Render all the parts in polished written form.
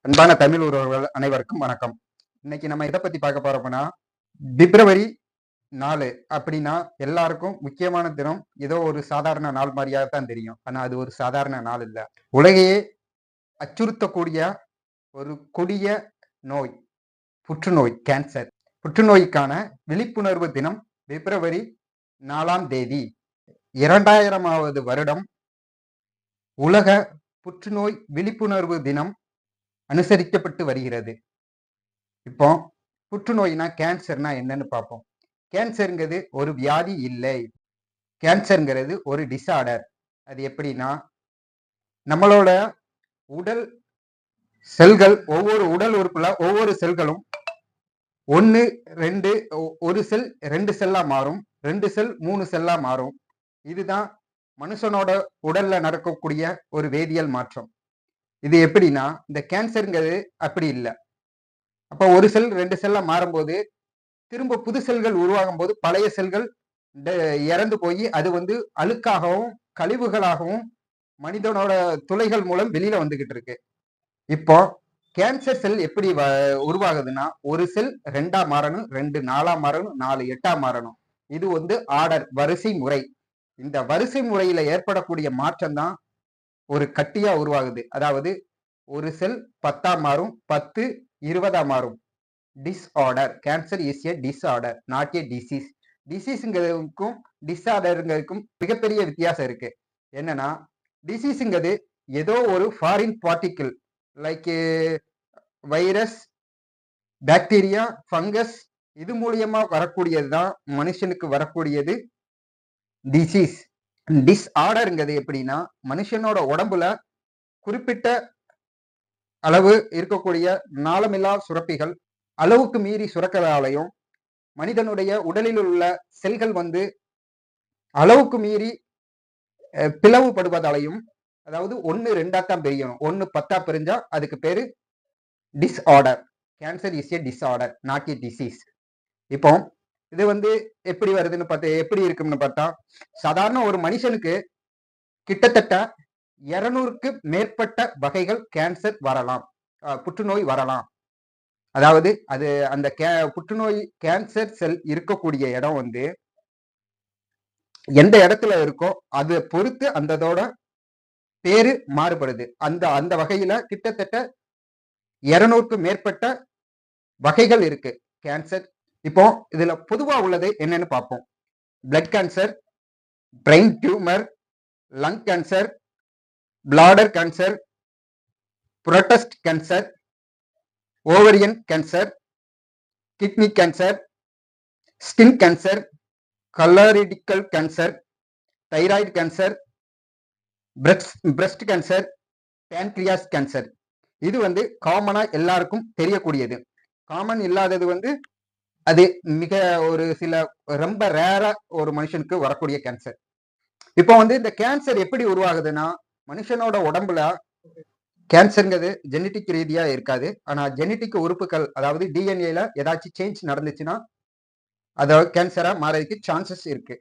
அன்பான தமிழ் உறவுகள் அனைவருக்கும் வணக்கம். இன்னைக்கு நம்ம எதை பத்தி பார்க்க போறோம்னா, பிப்ரவரி 4 அப்படின்னா எல்லாருக்கும் முக்கியமான தினம். ஏதோ ஒரு சாதாரண நாள் மாதிரியா தான் தெரியும். ஆனா அது ஒரு சாதாரண நாள் இல்ல. உலகையே அச்சுறுத்தக்கூடிய ஒரு கொடிய நோய், புற்றுநோய், கேன்சர். புற்றுநோய்க்கான விழிப்புணர்வு தினம் பிப்ரவரி 4ஆம் தேதி. 2000வது வருடம் உலக புற்றுநோய் விழிப்புணர்வு தினம் அனுசரிக்கப்பட்டு வருகிறது. இப்போ புற்றுநோய்னா கேன்சர்னா என்னன்னு பார்ப்போம். கேன்சர்ங்கிறது ஒரு வியாதி இல்லை. கேன்சர்ங்கிறது ஒரு டிஸார்டர். அது எப்படின்னா, நம்மளோட உடல் செல்கள், ஒவ்வொரு உடல் உறுப்புல ஒவ்வொரு செல்களும் 1, 2 ஒரு செல் 2 செல்லா மாறும். 2 செல் 3 செல்லா மாறும். இதுதான் மனுஷனோட உடல்ல நடக்கக்கூடிய ஒரு வேதியியல் மாற்றம். இது எப்படின்னா, இந்த கேன்சர்ங்கிறது அப்படி இல்ல. அப்ப ஒரு செல் 2 செல்லா மாறும்போது திரும்ப புது செல்கள் உருவாகும் போது பழைய செல்கள் இறந்து போய் அது அழுக்காகவும் கழிவுகளாகவும் மனிதனோட துளைகள் மூலம் வெளியில வந்துகிட்டு இருக்கு. இப்போ கேன்சர் செல் எப்படி உருவாகுதுன்னா, ஒரு செல் 2ஆ மாறணும், 2 4ஆ மாறணும், 4 8ஆ மாறணும். இது ஆர்டர், வரிசை முறை. இந்த வரிசை முறையில ஏற்படக்கூடிய மாற்றம் தான் ஒரு கட்டியா உருவாகுது. அதாவது ஒரு செல் 10ஆ மாறும், 10 20ஆ மாறும். Disorder. Cancer is a disorder, not a disease. டிசீஸ்ங்கிறதுக்கும் டிஸ்ஆர்டருங்கிறதுக்கும் மிகப்பெரிய வித்தியாசம் இருக்கு. என்னன்னா, டிசீஸ்ங்கிறது ஏதோ ஒரு foreign particle like virus, bacteria, fungus இது மூலியமா வரக்கூடியது தான் மனுஷனுக்கு வரக்கூடியது டிசீஸ். டிஸ்ஆர்டருங்கிறது எப்படின்னா, மனுஷனோட உடம்புல குறிப்பிட்ட அளவு இருக்கக்கூடிய நாளமில்லா சுரப்பிகள் அளவுக்கு மீறி சுரக்கிறதாலையும், மனிதனுடைய உடலில் உள்ள செல்கள் அளவுக்கு மீறி பிளவுபடுவதாலையும், அதாவது 1 2ஆ தான் பிரியணும். 1 10ஆ பிரிஞ்சா அதுக்கு பேரு disorder. Cancer is a disorder, not a disease. இப்போ இது எப்படி வருதுன்னு எப்படி இருக்கும்னு பார்த்தா, சாதாரண ஒரு மனுஷனுக்கு கிட்டத்தட்ட 200க்கு மேற்பட்ட வகைகள் கேன்சர் வரலாம், புற்றுநோய் வரலாம். அதாவது அது அந்த புற்றுநோய் கேன்சர் செல் இருக்கக்கூடிய இடம் எந்த இடத்துல இருக்கோ அதை பொறுத்து அந்ததோட பேரு மாறுபடுது. அந்த அந்த வகையில கிட்டத்தட்ட 200க்கு மேற்பட்ட வகைகள் இருக்கு கேன்சர். இப்போ இதுல பொதுவா உள்ளது என்னன்னு பார்ப்போம். Blood cancer, brain tumour, lung cancer, bladder cancer, prostate cancer, ovarian cancer, kidney cancer, skin cancer, colorectal cancer, thyroid cancer, breast cancer, pancreas cancer. இது காமனா எல்லாருக்கும் தெரியக்கூடியது. காமன் இல்லாதது அது மிக ஒரு சில ரொம்ப ரேரா ஒரு மனுஷனுக்கு வரக்கூடிய கேன்சர். இப்போ இந்த கேன்சர் எப்படி உருவாகுதுன்னா, மனுஷனோட உடம்புல கேன்சர்ங்கிறது ஜெனட்டிக் ரீதியா இருக்காது. ஆனா ஜெனட்டிக் உறுப்புகள், அதாவது டிஎன்ஏல ஏதாச்சும் சேஞ்ச் நடந்துச்சுன்னா அத கேன்சரா மாறதுக்கு சான்சஸ் இருக்கு.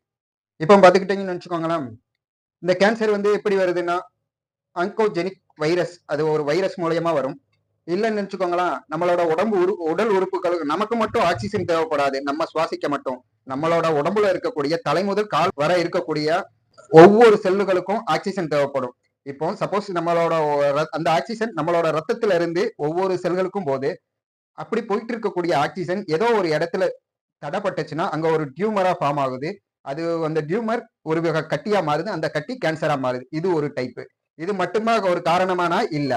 இப்போ பாத்துக்கிட்டீங்கன்னு வச்சுக்கோங்களேன், இந்த கேன்சர் எப்படி வருதுன்னா, ஆன்கோஜெனிக் வைரஸ், அது ஒரு வைரஸ் மூலியமா வரும். இல்லைன்னு நினைச்சுக்கோங்களேன், நம்மளோட உடல் உறுப்புகளுக்கு நமக்கு மட்டும் ஆக்சிஜன் தேவைப்படாது, நம்ம சுவாசிக்க மட்டும். நம்மளோட உடம்புல இருக்கக்கூடிய தலை முதல் கால் வர இருக்கக்கூடிய ஒவ்வொரு செல்லுகளுக்கும் ஆக்சிஜன் தேவைப்படும். இப்போ சப்போஸ் நம்மளோட அந்த ஆக்சிஜன் நம்மளோட ரத்தத்துல இருந்து ஒவ்வொரு செல்களுக்கும் போது, அப்படி போயிட்டு இருக்கக்கூடிய ஆக்சிஜன் ஏதோ ஒரு இடத்துல தடைப்பட்டுச்சுன்னா அங்க ஒரு டியூமரா ஃபார்ம் ஆகுது. அது அந்த டியூமர் ஒரு கட்டியா மாறுது. அந்த கட்டி கேன்சரா மாறுது. இது ஒரு டைப். இது மட்டுமா ஒரு காரணமானா இல்ல.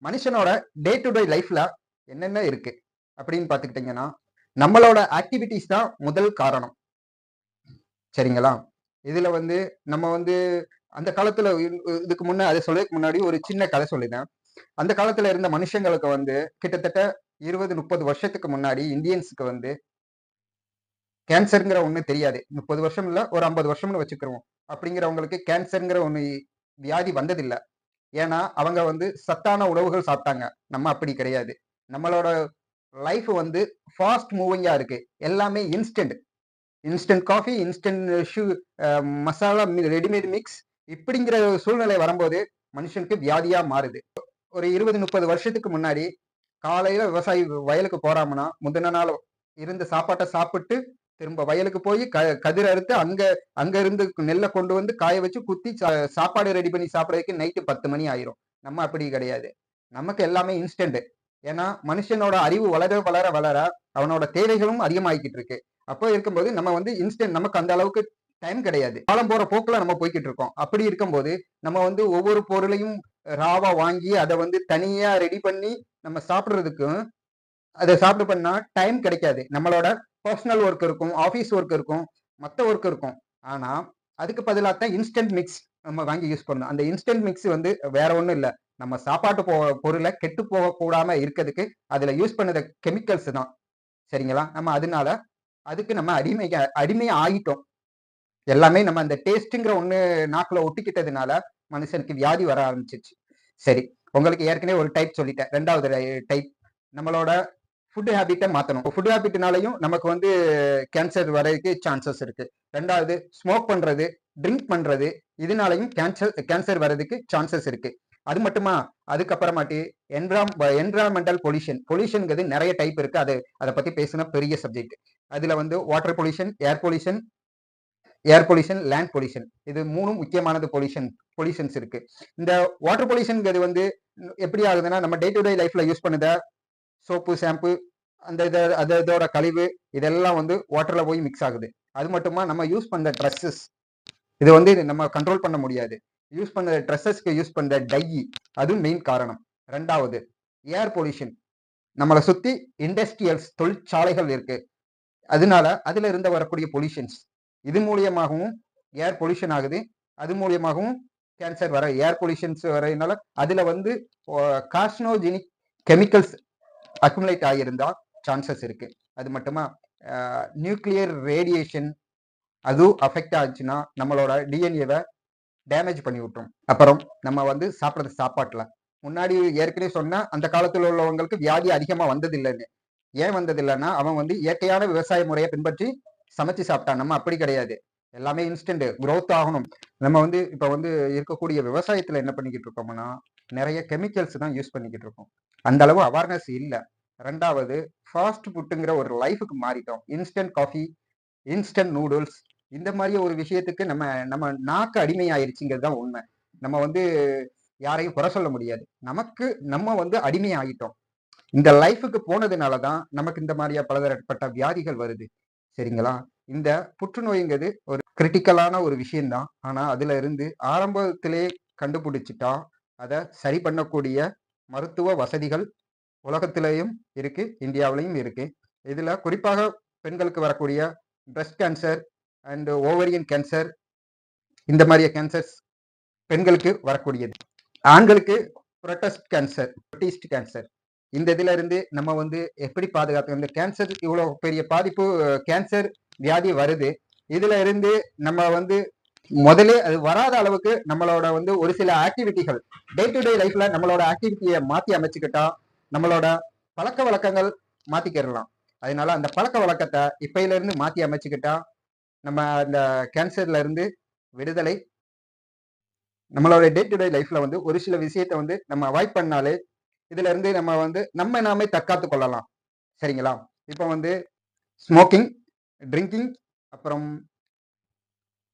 மனுஷனோட டே டு டே லைஃப்ல என்னென்ன இருக்கு அப்படின்னு பாத்துக்கிட்டீங்கன்னா, நம்மளோட ஆக்டிவிட்டிஸ் தான் முதல் காரணம். சரிங்களா? இதுல நம்ம அந்த காலத்துல இதுக்கு முன்ன அதை சொல்றதுக்கு முன்னாடி ஒரு சின்ன கதை சொல்லிட்டேன். அந்த காலத்துல இருந்த மனுஷங்களுக்கு கிட்டத்தட்ட 20 30 வருஷத்துக்கு முன்னாடி இந்தியன்ஸுக்கு கேன்சர்ங்கிற ஒண்ணு தெரியாது. 30 வருஷம் இல்ல, ஒரு 50 வருஷம்னு வச்சுக்கிறோம். அப்படிங்கிறவங்களுக்கு கேன்சர்ங்கிற ஒண்ணு வியாதி வந்ததில்ல. ஏன்னா அவங்க சத்தான உணவுகள் சாப்பிட்டாங்க. நம்ம அப்படி கிடையாது. நம்மளோட லைஃப் ஃபாஸ்ட் மூவிங்கா இருக்கு. எல்லாமே instant. Instant coffee, instant masala, readymade mix இப்படிங்கிற சூழ்நிலை வரும்போது மனுஷனுக்கு வியாதியா மாறுது. ஒரு 20 30 வருஷத்துக்கு முன்னாடி காலையில விவசாயி வயலுக்கு போறாங்கன்னா முந்தின நாள் இருந்த சாப்பாட்டை சாப்பிட்டு திரும்ப வயலுக்கு போய் கதிர் அறுத்து அங்க இருந்து நெல்லை கொண்டு வந்து காய வச்சு குத்தி சாப்பாடு ரெடி பண்ணி சாப்பிடறதுக்கு நைட்டு 10 மணி ஆயிரும். நம்ம அப்படி கிடையாது. நமக்கு எல்லாமே இன்ஸ்டன்ட். ஏன்னா மனுஷனோட அறிவு வளர வளர வளர அவனோட தேவைகளும் அதிகமாகிக்கிட்டு இருக்கு. அப்போ இருக்கும்போது நம்ம வந்து இன்ஸ்டன்ட், நமக்கு அந்த அளவுக்கு டைம் கிடையாது. காலம் போற போக்குல நம்ம போய்கிட்டு இருக்கோம். அப்படி இருக்கும்போது நம்ம வந்து ஒவ்வொரு பொருளையும் ராவா வாங்கி அதை வந்து தனியா ரெடி பண்ணி நம்ம சாப்பிடுறதுக்கும், அதை சாப்பிட்டு பண்ணா டைம் கிடைக்காது. நம்மளோட பர்சனல் ஒர்க் இருக்கும், ஆஃபீஸ் ஒர்க் இருக்கும், மற்ற ஒர்க் இருக்கும். ஆனா அதுக்கு பதிலாக இன்ஸ்டன்ட் மிக்ஸ் நம்ம வாங்கி யூஸ் பண்ணணும். அந்த இன்ஸ்டன்ட் மிக்ஸ் வந்து வேற ஒண்ணும் இல்ல. நம்ம சாப்பாட்டு பொருளை கெட்டு போக கூடாம இருக்கிறதுக்கு அதுல யூஸ் பண்ணத கெமிக்கல்ஸ் தான். சரிங்களா? நம்ம அதனால அதுக்கு நம்ம அடிமை ஆகிட்டோம். எல்லாமே நம்ம அந்த டேஸ்ட்ங்கிற ஒண்ணு நாக்குல ஒட்டிக்கிட்டதுனால மனுஷனுக்கு வியாதி வர ஆரம்பிச்சிருச்சு. சரி, உங்களுக்கு ஏற்கனவே ஒரு டைப் சொல்லிட்டேன். 2வது டைப் நம்மளோட ஃபுட் ஹேபிட்டை மாத்தணும். ஃபுட் ஹேபிட்னாலையும் நமக்கு வந்து கேன்சர் வரதுக்கு சான்சஸ் இருக்கு. 2வது ஸ்மோக் பண்றது, ட்ரிங்க் பண்றது, இதனாலையும் கேன்சர் வர்றதுக்கு சான்சஸ் இருக்கு. அது மட்டுமா, அதுக்கப்புறமாட்டி என்விரான்மெண்டல் பொல்யூஷன்ங்கிறது நிறைய டைப் இருக்கு. அதை பத்தி பேசின பெரிய சப்ஜெக்ட். அதுல வந்து water pollution, air pollution, land pollution, இது 3 முக்கியமானது பொல்யூஷன்ஸ் இருக்கு. இந்த வாட்டர் பொல்யூஷன்ங்கிறது வந்து எப்படி ஆகுதுன்னா, நம்ம டே டு டே லைஃப்ல யூஸ் பண்ணுத சோப்பு, ஷாம்பு, இதோட கழிவு இதெல்லாம் வந்து வாட்டர்ல போய் மிக்ஸ் ஆகுது. அது மட்டுமா, நம்ம யூஸ் பண்ற ட்ரெஸ்ஸஸ், இது வந்து நம்ம கண்ட்ரோல் பண்ண முடியாது. யூஸ் பண்ற ட்ரெஸ்ஸஸ்க்கு யூஸ் பண்ற டை, அது மெயின் காரணம். 2வது ஏர் பொல்யூஷன். நம்மளை சுத்தி இண்டஸ்ட்ரியல்ஸ், தொழிற்சாலைகள் இருக்கு. அதனால அதுல இருந்து வரக்கூடிய பொல்யூஷன்ஸ், இது மூலியமாகவும் ஏர் பொல்யூஷன் ஆகுது. அது மூலியமாகவும் கேன்சர் வர, ஏர் பொல்யூஷன்ஸ் வரதுனால அதுல வந்து கார்சினோஜெனிக் கெமிக்கல்ஸ் அக்குமுலேட் ஆகியிருந்தா சான்சஸ் இருக்கு. அது மட்டுமா, நியூக்ளியர் ரேடியேஷன் அதுவும் அஃபெக்ட் ஆச்சுன்னா நம்மளோட டிஎன்ஏவை டேமேஜ் பண்ணி விட்டுரும். அப்புறம் நம்ம வந்து சாப்பிட்றது சாப்பாட்டுல முன்னாடி ஏற்கனவே சொன்னா, அந்த காலத்துல உள்ளவங்களுக்கு வியாதி அதிகமா வந்ததில்லைன்னு. ஏன் வந்ததில்லைன்னா, அவன் வந்து இயற்கையான விவசாய முறையை பின்பற்றி சமைச்சு சாப்பிட்டான். நம்ம அப்படி கிடையாது. எல்லாமே இன்ஸ்டன்ட் growth ஆகணும். நம்ம வந்து இப்ப வந்து இருக்கக்கூடிய விவசாயத்துல என்ன பண்ணிக்கிட்டு இருக்கோம்னா, நிறைய கெமிக்கல்ஸ் தான் யூஸ் பண்ணிக்கிட்டு இருக்கோம். அந்த அளவு அவேர்னஸ் இல்லை. 2வது ஃபாஸ்ட் ஃபுட்டுங்கிற ஒரு லைஃபுக்கு மாறிட்டோம். இன்ஸ்டன்ட் காஃபி, இன்ஸ்டன்ட் நூடுல்ஸ், இந்த மாதிரி ஒரு விஷயத்துக்கு நம்ம நம்ம நாக்கு அடிமையாயிருச்சுங்கிறது தான் உண்மை. நம்ம வந்து யாரையும் குறை சொல்ல முடியாது. நம்ம வந்து அடிமை ஆகிட்டோம். இந்த லைஃபுக்கு போனதுனால தான் நமக்கு இந்த மாதிரியா பலதரப்பட்ட வியாதிகள் வருது. சரிங்களா? இந்த புற்றுநோய்ங்கிறது ஒரு கிரிட்டிக்கலான ஒரு விஷயம்தான். ஆனா அதுல இருந்து ஆரம்பத்திலே கண்டுபிடிச்சிட்டா அதை சரி பண்ணக்கூடிய மருத்துவ வசதிகள் உலகத்திலேயும் இருக்கு, இந்தியாவிலையும் இருக்கு. இதுல குறிப்பாக பெண்களுக்கு வரக்கூடிய breast cancer and ovarian cancer, இந்த மாதிரியா கேன்சர்ஸ் பெண்களுக்கு வரக்கூடியது. ஆண்களுக்கு புரோட்டஸ்ட் கேன்சர், இந்த இதுல இருந்து நம்ம வந்து எப்படி பாதுகாத்து, இந்த கேன்சர் இவ்வளவு பெரிய பாதிப்பு, கேன்சர் வியாதி வருது. இதுல இருந்து நம்ம வந்து முதலே அது வராத அளவுக்கு நம்மளோட வந்து ஒரு சில ஆக்டிவிட்டிகள், டே டு டே லைஃப்ல நம்மளோட ஆக்டிவிட்டியை மாத்தி அமைச்சுக்கிட்டா நம்மளோட பழக்க வழக்கங்கள் மாத்திக்கிடலாம். அதனால அந்த பழக்க வழக்கத்தை இப்பையில இருந்து மாத்தி அமைச்சுக்கிட்டா நம்ம இந்த கேன்சர்ல இருந்து விடுதலை. நம்மளோட டே டு டே லைஃப்ல வந்து ஒரு சில விஷயத்த வந்து நம்ம அவாய்ட் பண்ணாலே இதுல இருந்து நம்ம வந்து நாமே தற்காத்து கொள்ளலாம். சரிங்களா? இப்போ வந்து ஸ்மோக்கிங், ட்ரிங்கிங், அப்புறம்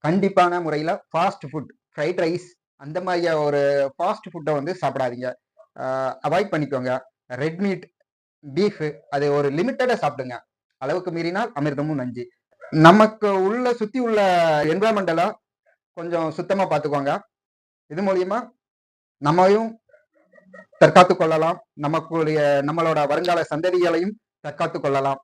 கண்டிப்பான முறையில ஃபாஸ்ட் ஃபுட், ஃப்ரைட் ரைஸ், அந்த மாதிரியா ஒரு ஃபாஸ்ட் ஃபுட்டை வந்து சாப்பிடாதீங்க. அவாய்ட் பண்ணிக்கோங்க. ரெட் மீட், பீஃப், அது ஒரு லிமிட்டடா சாப்பிடுங்க. அளவுக்கு மீறினால் அமிர்தமும் நஞ்சு. நமக்கு சுத்தி உள்ள என்விரான்மெண்டலா கொஞ்சம் சுத்தமா பார்த்துக்கோங்க. இது மூலியமா நம்மையும் தற்காத்து கொள்ளலாம், நம்மளோட வருங்கால சந்ததிகளையும் தற்காத்து கொள்ளலாம்.